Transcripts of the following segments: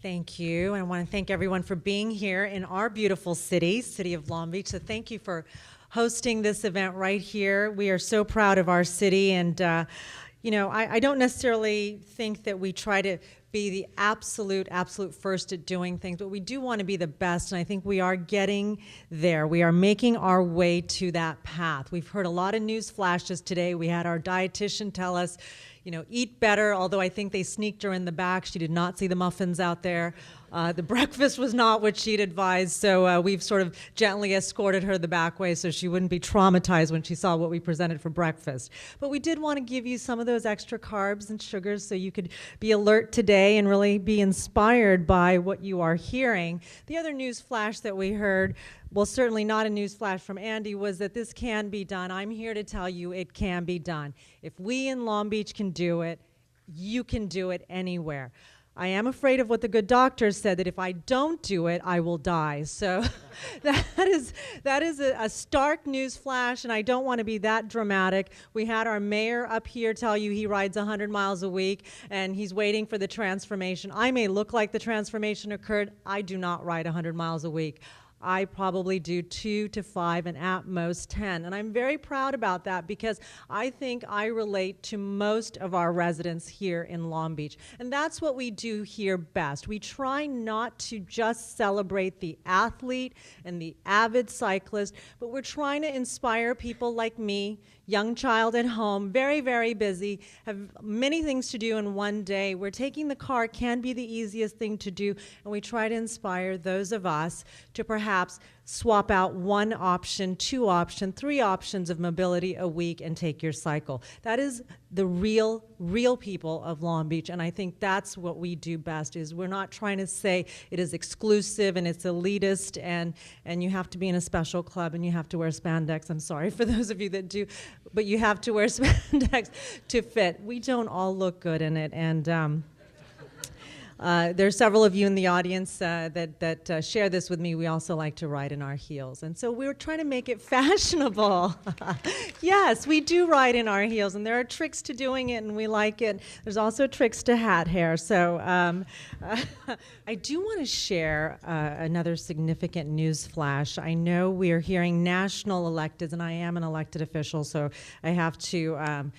Thank you. And I want to thank everyone for being here in our beautiful city, City of Long Beach. So thank you for hosting this event right here. We are so proud of our city. And, I don't necessarily think that we try to be the absolute first at doing things, but we do want to be the best. And I think we are getting there. We are making our way to that path. We've heard a lot of news flashes today. We had our dietitian tell us, eat better, although I think they sneaked her in the back. She did not see the muffins out there. The breakfast was not what she'd advised, so we've sort of gently escorted her the back way so she wouldn't be traumatized when she saw what we presented for breakfast. But we did want to give you some of those extra carbs and sugars so you could be alert today and really be inspired by what you are hearing. The other news flash that we heard, well, certainly not a news flash from Andy, was that this can be done. I'm here to tell you it can be done. If we in Long Beach can do it, you can do it anywhere. I am afraid of what the good doctors said, that if I don't do it, I will die. So that is a stark news flash, and I don't want to be that dramatic. We had our mayor up here tell you he rides 100 miles a week, and he's waiting for the transformation. I may look like the transformation occurred. I do not ride 100 miles a week. I probably do 2 to 5 and at most 10. And I'm very proud about that because I think I relate to most of our residents here in Long Beach. And that's what we do here best. We try not to just celebrate the athlete and the avid cyclist, but we're trying to inspire people like me, young child at home, very, very busy, have many things to do in one day. Where taking the car can be the easiest thing to do, and we try to inspire those of us to perhaps swap out 1 option, 2 options, 3 options of mobility a week and take your cycle. That is the real people of Long Beach, and I think that's what we do best. Is we're not trying to say it is exclusive and it's elitist and you have to be in a special club and you have to wear spandex. I'm sorry for those of you that do, but you have to wear spandex to fit. We don't all look good in it, and there's several of you in the audience that share this with me. We also like to ride in our heels. And so we're trying to make it fashionable. Yes, we do ride in our heels, and there are tricks to doing it, and we like it. There's also tricks to hat hair. So I do want to share another significant news flash. I know we are hearing national electeds, and I am an elected official, so I have to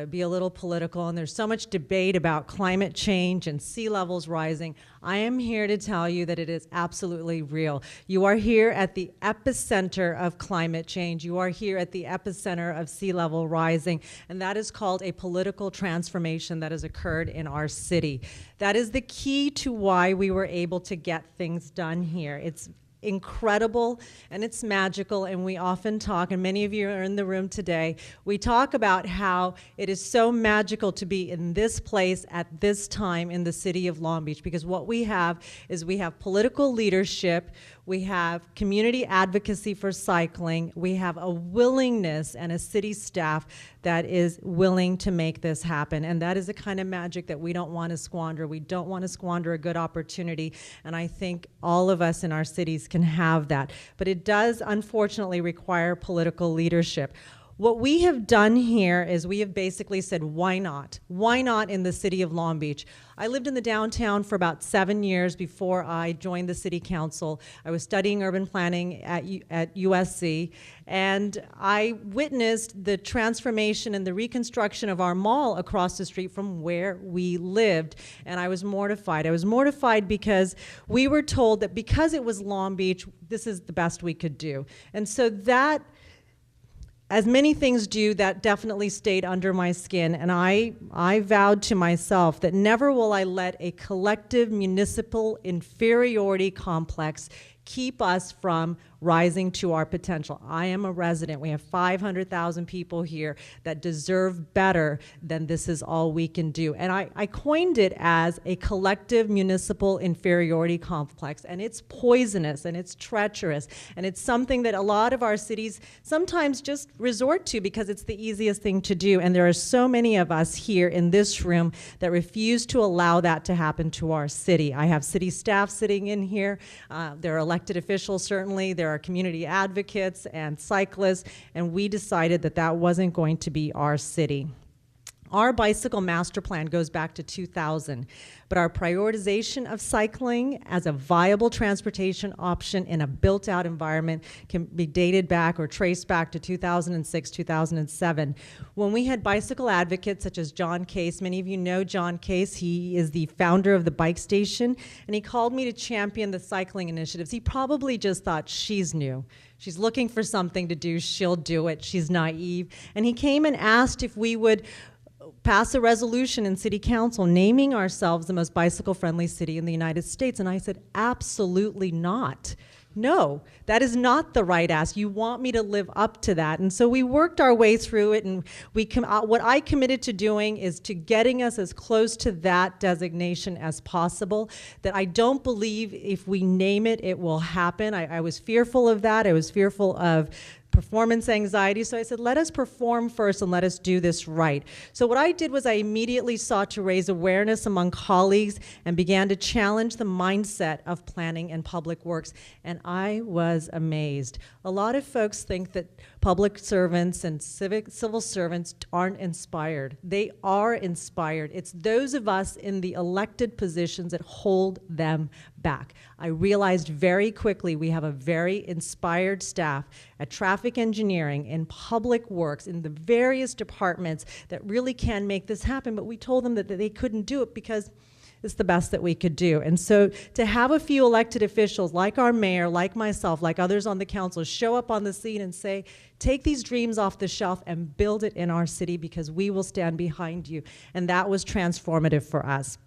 be a little political, and there's so much debate about climate change and sea levels rising. I am here to tell you that it is absolutely real. You are here at the epicenter of climate change. You are here at the epicenter of sea level rising, and that is called a political transformation that has occurred in our city. That is the key to why we were able to get things done here. It's incredible and it's magical, and we often talk, and many of you are in the room today, we talk about how it is so magical to be in this place at this time in the city of Long Beach, because what we have is we have political leadership, we have community advocacy for cycling, we have a willingness and a city staff that is willing to make this happen, and that is the kind of magic that we don't want to squander. We don't want to squander a good opportunity, and I think all of us in our cities can have that. But it does unfortunately require political leadership. What we have done here is we have basically said, why not? Why not in the city of Long Beach? I lived in the downtown for about 7 years before I joined the city council. I was studying urban planning at USC, and I witnessed the transformation and the reconstruction of our mall across the street from where we lived, and I was mortified. I was mortified because we were told that because it was Long Beach, this is the best we could do. And so that, as many things do, that definitely stayed under my skin, and I vowed to myself that never will I let a collective municipal inferiority complex keep us from rising to our potential. I am a resident. We have 500,000 people here that deserve better than this is all we can do. And I coined it as a collective municipal inferiority complex, and it's poisonous and it's treacherous, and it's something that a lot of our cities sometimes just resort to because it's the easiest thing to do. And there are so many of us here in this room that refuse to allow that to happen to our city. I have city staff sitting in here. There are elected officials, certainly. There are community advocates and cyclists, and we decided that that wasn't going to be our city. Our bicycle master plan goes back to 2000, but our prioritization of cycling as a viable transportation option in a built-out environment can be dated back or traced back to 2006, 2007, when we had bicycle advocates such as John Case. Many of you know John Case. He is the founder of the Bike Station, and he called me to champion the cycling initiatives. He probably just thought, she's new. She's looking for something to do. She'll do it. She's naive. And he came and asked if we would pass a resolution in City Council naming ourselves the most bicycle-friendly city in the United States. And I said, absolutely not. No, that is not the right ask. You want me to live up to that. And so we worked our way through it, and what I committed to doing is to getting us as close to that designation as possible, that I don't believe if we name it, it will happen. I was fearful of that. I was fearful of performance anxiety. So I said, let us perform first and let us do this right. So what I did was I immediately sought to raise awareness among colleagues and began to challenge the mindset of planning and public works. And I was amazed. A lot of folks think that public servants and civil servants aren't inspired. They are inspired. It's those of us in the elected positions that hold them back. I realized very quickly we have a very inspired staff at traffic engineering, in public works, in the various departments that really can make this happen, but we told them that they couldn't do it because it's the best that we could do. And so to have a few elected officials like our mayor, like myself, like others on the council, show up on the scene and say, take these dreams off the shelf and build it in our city because we will stand behind you. And that was transformative for us.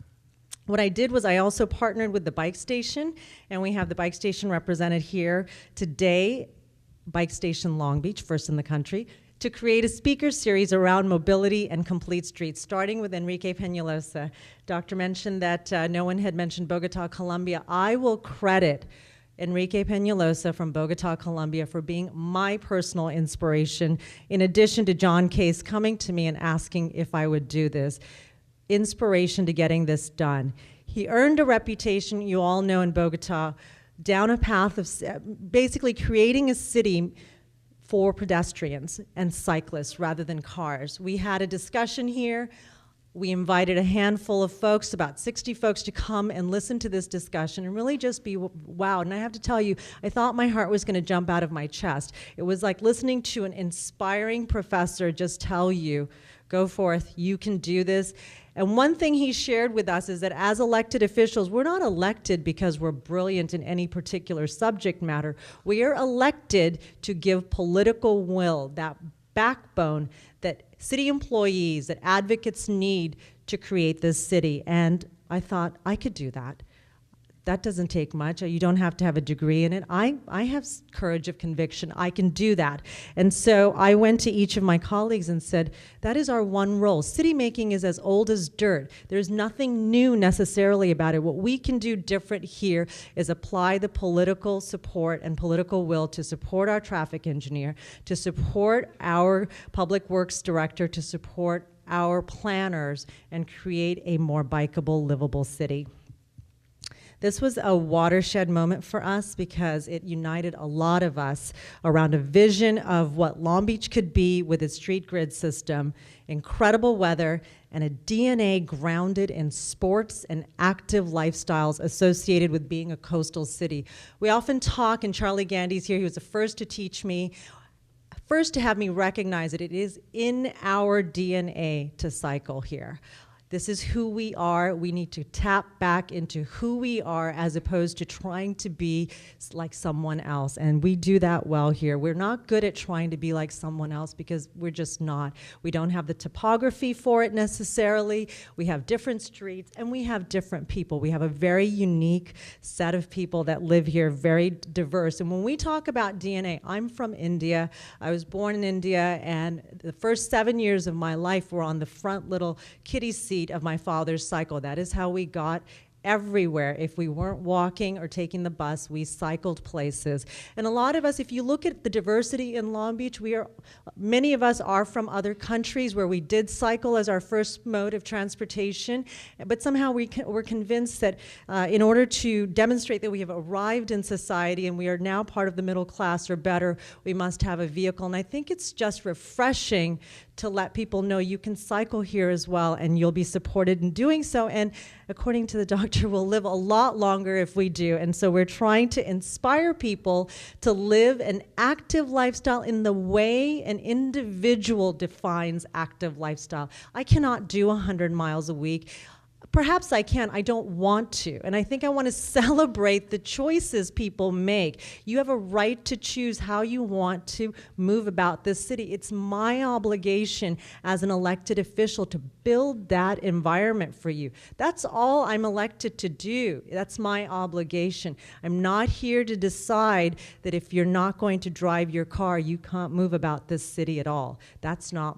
What I did was I also partnered with the Bike Station, and we have the Bike Station represented here today, Bike Station Long Beach, first in the country, to create a speaker series around mobility and complete streets, starting with Enrique Peñalosa. Doctor mentioned that no one had mentioned Bogota, Colombia. I will credit Enrique Peñalosa from Bogota, Colombia for being my personal inspiration, in addition to John Case coming to me and asking if I would do this. Inspiration to getting this done. He earned a reputation, you all know, in Bogota, down a path of basically creating a city for pedestrians and cyclists rather than cars. We had a discussion here. We invited a handful of folks, about 60 folks, to come and listen to this discussion and really just be wowed. And I have to tell you, I thought my heart was going to jump out of my chest. It was like listening to an inspiring professor just tell you, go forth, you can do this. And one thing he shared with us is that as elected officials, we're not elected because we're brilliant in any particular subject matter. We are elected to give political will, that backbone that city employees, that advocates need to create this city. And I thought, I could do that. That doesn't take much. You don't have to have a degree in it. I have courage of conviction. I can do that. And so I went to each of my colleagues and said, that is our one role. City making is as old as dirt. There's nothing new necessarily about it. What we can do different here is apply the political support and political will to support our traffic engineer, to support our public works director, to support our planners, and create a more bikeable, livable city. This was a watershed moment for us because it united a lot of us around a vision of what Long Beach could be with its street grid system, incredible weather, and a DNA grounded in sports and active lifestyles associated with being a coastal city. We often talk, and Charlie Gandy's here, he was the first to teach me, first to have me recognize that it is in our DNA to cycle here. This is who we are. We need to tap back into who we are as opposed to trying to be like someone else. And we do that well here. We're not good at trying to be like someone else because we're just not. We don't have the topography for it necessarily. We have different streets and we have different people. We have a very unique set of people that live here, very diverse. And when we talk about DNA, I'm from India. I was born in India, and the first 7 years of my life were on the front little kiddie seat of my father's cycle. That is how we got everywhere. If we weren't walking or taking the bus, we cycled places. And a lot of us, if you look at the diversity in Long Beach, many of us are from other countries where we did cycle as our first mode of transportation, but somehow we're convinced that in order to demonstrate that we have arrived in society and we are now part of the middle class or better, we must have a vehicle. And I think it's just refreshing to let people know you can cycle here as well, and you'll be supported in doing so. And according to the doctor, we'll live a lot longer if we do. And so we're trying to inspire people to live an active lifestyle in the way an individual defines active lifestyle. I cannot do 100 miles a week. Perhaps I can, I don't want to. And I think I want to celebrate the choices people make. You have a right to choose how you want to move about this city. It's my obligation as an elected official to build that environment for you. That's all I'm elected to do. That's my obligation. I'm not here to decide that if you're not going to drive your car, you can't move about this city at all. That's not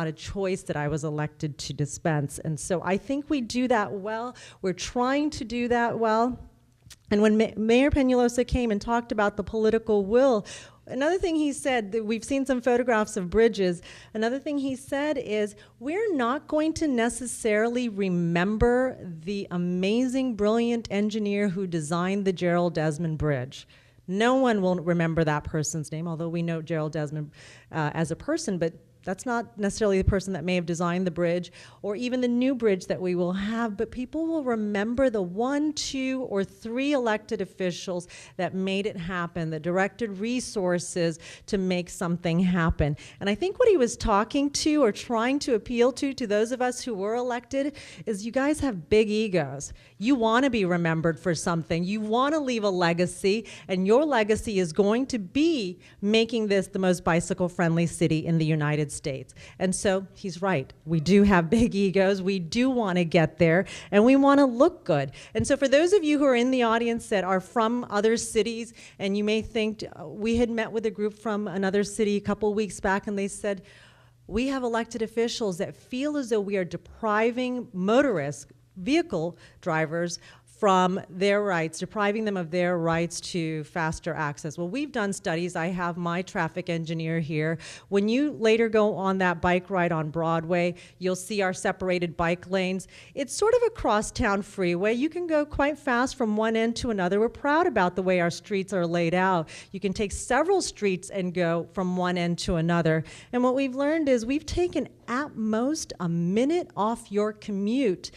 a choice that I was elected to dispense. And so I think we do that well. We're trying to do that well. And when Mayor Peñalosa came and talked about the political will, another thing he said, that we've seen some photographs of bridges, another thing he said is, we're not going to necessarily remember the amazing, brilliant engineer who designed the Gerald Desmond Bridge. No one will remember that person's name, although we know Gerald Desmond as a person, but that's not necessarily the person that may have designed the bridge or even the new bridge that we will have, but people will remember the 1, 2, or 3 elected officials that made it happen, that directed resources to make something happen. And I think what he was talking to or trying to appeal to those of us who were elected is, you guys have big egos. You want to be remembered for something. You want to leave a legacy, and your legacy is going to be making this the most bicycle-friendly city in the United States. And so he's right. We do have big egos. We do want to get there, and we want to look good. And so for those of you who are in the audience that are from other cities, and you may think, we had met with a group from another city a couple weeks back, and they said, we have elected officials that feel as though we are depriving motorists, vehicle drivers, from their rights, depriving them of their rights to faster access. Well, we've done studies. I have my traffic engineer here. When you later go on that bike ride on Broadway, you'll see our separated bike lanes. It's sort of a crosstown freeway. You can go quite fast from one end to another. We're proud about the way our streets are laid out. You can take several streets and go from one end to another. And what we've learned is we've taken at most a minute off your commute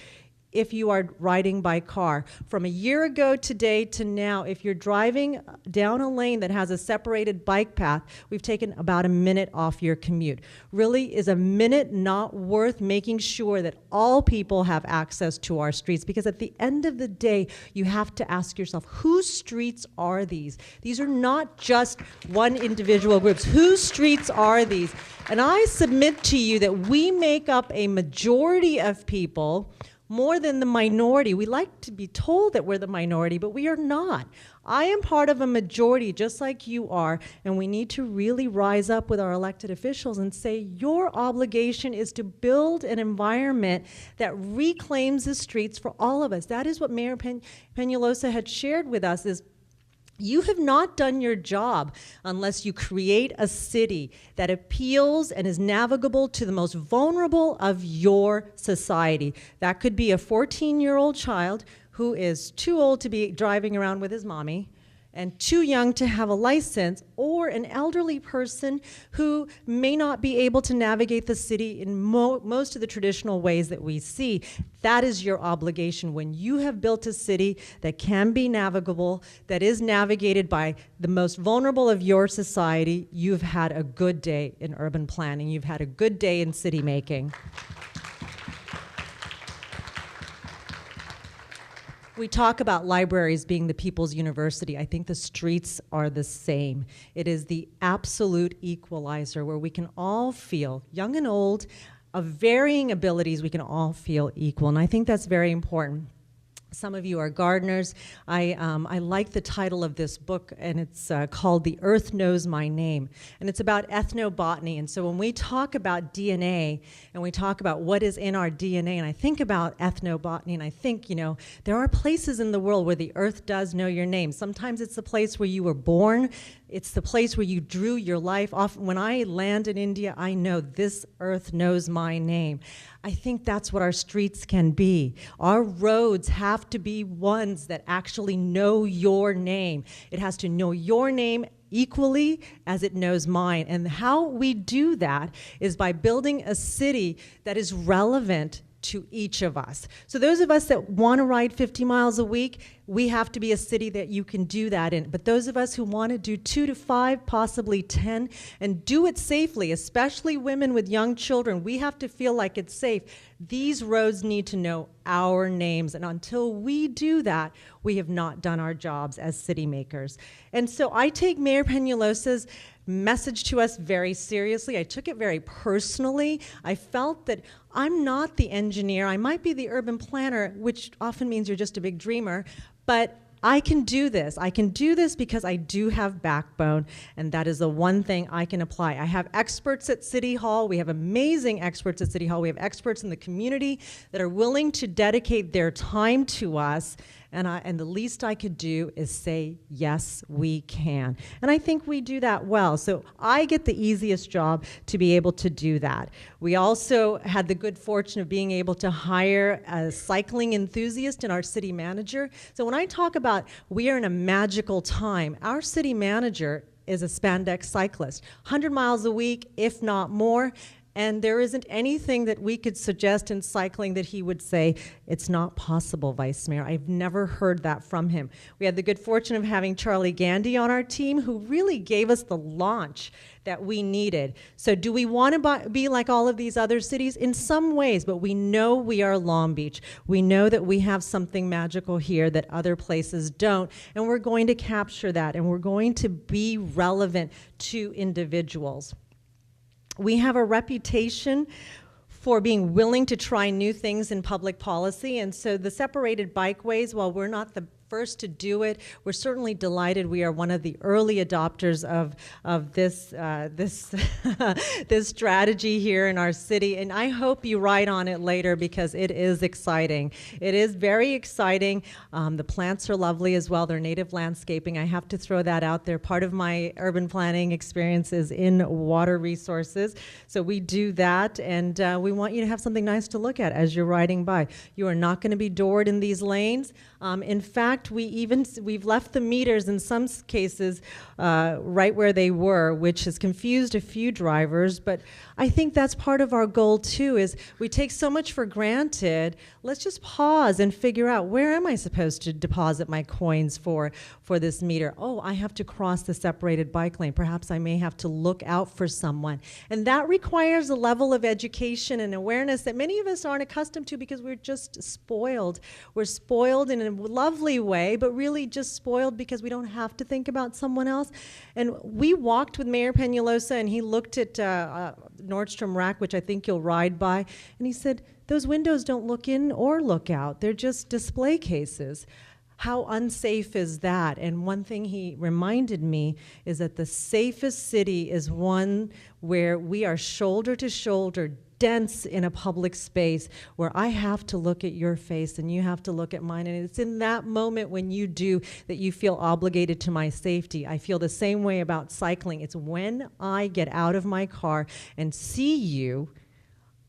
if you are riding by car. From a year ago today to now, if you're driving down a lane that has a separated bike path, we've taken about a minute off your commute. Really, is a minute not worth making sure that all people have access to our streets? Because at the end of the day, you have to ask yourself, whose streets are these? These are not just one individual groups. Whose streets are these? And I submit to you that we make up a majority of people more than the minority. We like to be told that we're the minority, but we are not. I am part of a majority just like you are, and we need to really rise up with our elected officials and say, your obligation is to build an environment that reclaims the streets for all of us. That is what Mayor Peñalosa had shared with us, is you have not done your job unless you create a city that appeals and is navigable to the most vulnerable of your society. That could be a 14-year-old child who is too old to be driving around with his mommy and too young to have a license, or an elderly person who may not be able to navigate the city in most of the traditional ways that we see. That is your obligation. When you have built a city that can be navigable, that is navigated by the most vulnerable of your society, you've had a good day in urban planning. You've had a good day in city making. We talk about libraries being the people's university. I think the streets are the same. It is the absolute equalizer where we can all feel, young and old, of varying abilities, we can all feel equal. And I think that's very important. Some of you are gardeners. I like the title of this book, and it's called The Earth Knows My Name. And it's about ethnobotany. And so when we talk about DNA, and we talk about what is in our DNA, and I think about ethnobotany, and I think, you know, there are places in the world where the earth does know your name. Sometimes it's the place where you were born. It's the place where you drew your life. Often when I land in India, I know this earth knows my name. I think that's what our streets can be. Our roads have to be ones that actually know your name. It has to know your name equally as it knows mine. And how we do that is by building a city that is relevant to each of us. So those of us that want to ride 50 miles a week, we have to be a city that you can do that in. But those of us who want to do 2 to 5, possibly 10, and do it safely, especially women with young children, we have to feel like it's safe. These roads need to know our names. And until we do that, we have not done our jobs as city makers. And so I take Mayor Peñalosa's message to us very seriously. I took it very personally. I felt that I'm not the engineer. I might be the urban planner, which often means you're just a big dreamer, but I can do this. I can do this because I do have backbone, and that is the one thing I can apply. I have experts at City Hall. We have amazing experts at City Hall. We have experts in the community that are willing to dedicate their time to us, and the least I could do is say, yes, we can. And I think we do that well. So I get the easiest job to be able to do that. We also had the good fortune of being able to hire a cycling enthusiast in our city manager. So when I talk about we are in a magical time, our city manager is a spandex cyclist, 100 miles a week, if not more. And there isn't anything that we could suggest in cycling that he would say, it's not possible, Vice Mayor. I've never heard that from him. We had the good fortune of having Charlie Gandy on our team, who really gave us the launch that we needed. So do we want to be like all of these other cities? In some ways, but we know we are Long Beach. We know that we have something magical here that other places don't, and we're going to capture that, and we're going to be relevant to individuals. We have a reputation for being willing to try new things in public policy, and so the separated bikeways, while we're not the first to do it, we're certainly delighted we are one of the early adopters of this this strategy here in our city, and I hope you ride on it later because it is exciting. It is very exciting. The plants are lovely as well. They're native landscaping. I have to throw that out there. Part of my urban planning experience is in water resources, so we do that, and we want you to have something nice to look at as you're riding by. You are not going to be doored in these lanes. In fact, we've left the meters in some cases right where they were, which has confused a few drivers, but I think that's part of our goal too, is we take so much for granted. Let's just pause and figure out, where am I supposed to deposit my coins for this meter? Oh, I have to cross the separated bike lane. Perhaps I may have to look out for someone. And that requires a level of education and awareness that many of us aren't accustomed to because we're just spoiled. We're spoiled in a lovely way, but really just spoiled because we don't have to think about someone else. And we walked with Mayor Peñalosa, and he looked at Nordstrom Rack, which I think you'll ride by, and he said, those windows don't look in or look out. They're just display cases. How unsafe is that? And one thing he reminded me is that the safest city is one where we are shoulder to shoulder, dense in a public space, where I have to look at your face and you have to look at mine. And it's in that moment when you do that you feel obligated to my safety. I feel the same way about cycling. It's when I get out of my car and see you,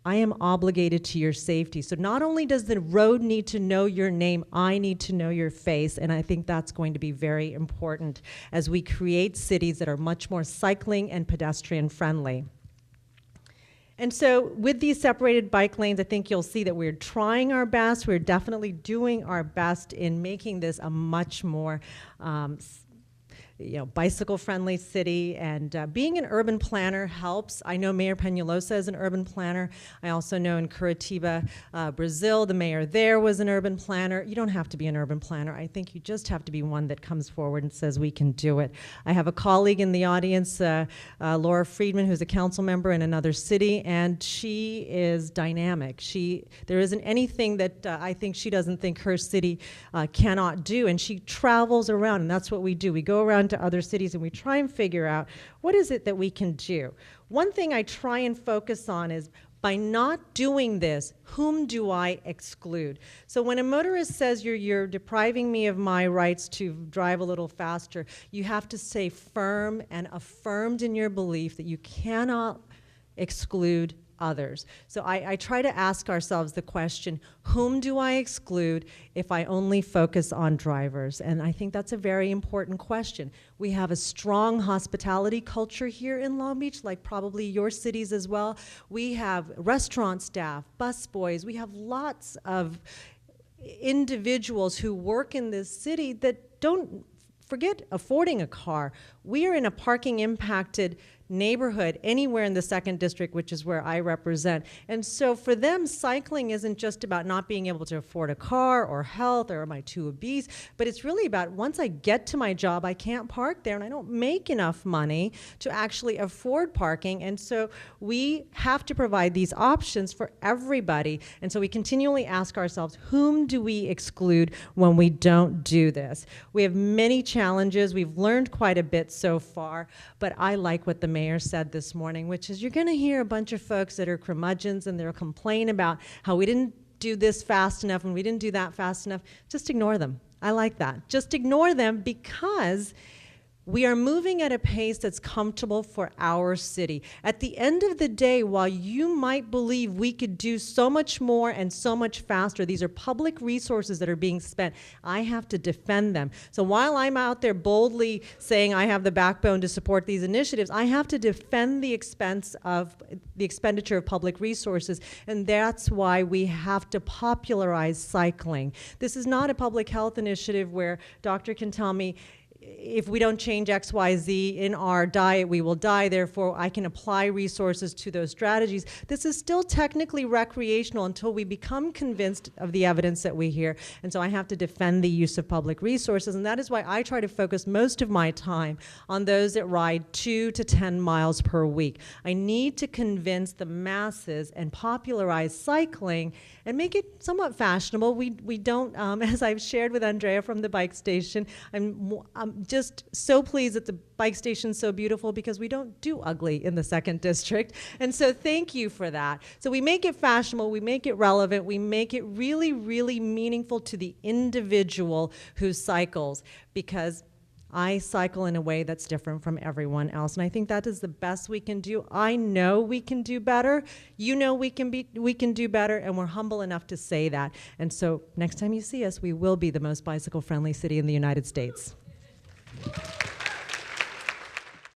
I am obligated to your safety. So not only does the road need to know your name, I need to know your face, and I think that's going to be very important as we create cities that are much more cycling and pedestrian friendly. And so with these separated bike lanes, I think you'll see that we're trying our best. We're definitely doing our best in making this a much more bicycle-friendly city, and being an urban planner helps. I know Mayor Peñalosa is an urban planner. I also know in Curitiba, Brazil, the mayor there was an urban planner. You don't have to be an urban planner. I think you just have to be one that comes forward and says, we can do it. I have a colleague in the audience, Laura Friedman, who's a council member in another city, and she is dynamic. There isn't anything that I think she doesn't think her city cannot do, and she travels around, and that's what we do. We go around to other cities and we try and figure out, what is it that we can do? One thing I try and focus on is, by not doing this, whom do I exclude? So when a motorist says you're depriving me of my rights to drive a little faster, you have to stay firm and affirmed in your belief that you cannot exclude others. So I try to ask ourselves the question, whom do I exclude if I only focus on drivers? And I think that's a very important question. We have a strong hospitality culture here in Long Beach, like probably your cities as well. We have restaurant staff, busboys, we have lots of individuals who work in this city that don't forget affording a car. We are in a parking impacted neighborhood anywhere in the 2nd District, which is where I represent. And so for them, cycling isn't just about not being able to afford a car or health or am I too obese, but it's really about once I get to my job, I can't park there and I don't make enough money to actually afford parking. And so we have to provide these options for everybody. And so we continually ask ourselves, whom do we exclude when we don't do this? We have many challenges. We've learned quite a bit so far, but I like what the mayor said this morning, which is you're going to hear a bunch of folks that are curmudgeons and they'll complain about how we didn't do this fast enough and we didn't do that fast enough. Just ignore them. I like that. Just ignore them because we are moving at a pace that's comfortable for our city. At the end of the day, while you might believe we could do so much more and so much faster, these are public resources that are being spent. I have to defend them. So while I'm out there boldly saying I have the backbone to support these initiatives, I have to defend the expenditure of public resources, and that's why we have to popularize cycling. This is not a public health initiative where doctor can tell me, if we don't change X, Y, Z in our diet, we will die. Therefore, I can apply resources to those strategies. This is still technically recreational until we become convinced of the evidence that we hear. And so I have to defend the use of public resources. And that is why I try to focus most of my time on those that ride 2 to 10 miles per week. I need to convince the masses and popularize cycling and make it somewhat fashionable. We don't, as I've shared with Andrea from the bike station, I'm just so pleased that the bike station's so beautiful because we don't do ugly in the 2nd District. And so thank you for that. So we make it fashionable, we make it relevant, we make it really, really meaningful to the individual who cycles, because I cycle in a way that's different from everyone else. And I think that is the best we can do. I know we can do better. You know we can do better, and we're humble enough to say that. And so next time you see us, we will be the most bicycle-friendly city in the United States.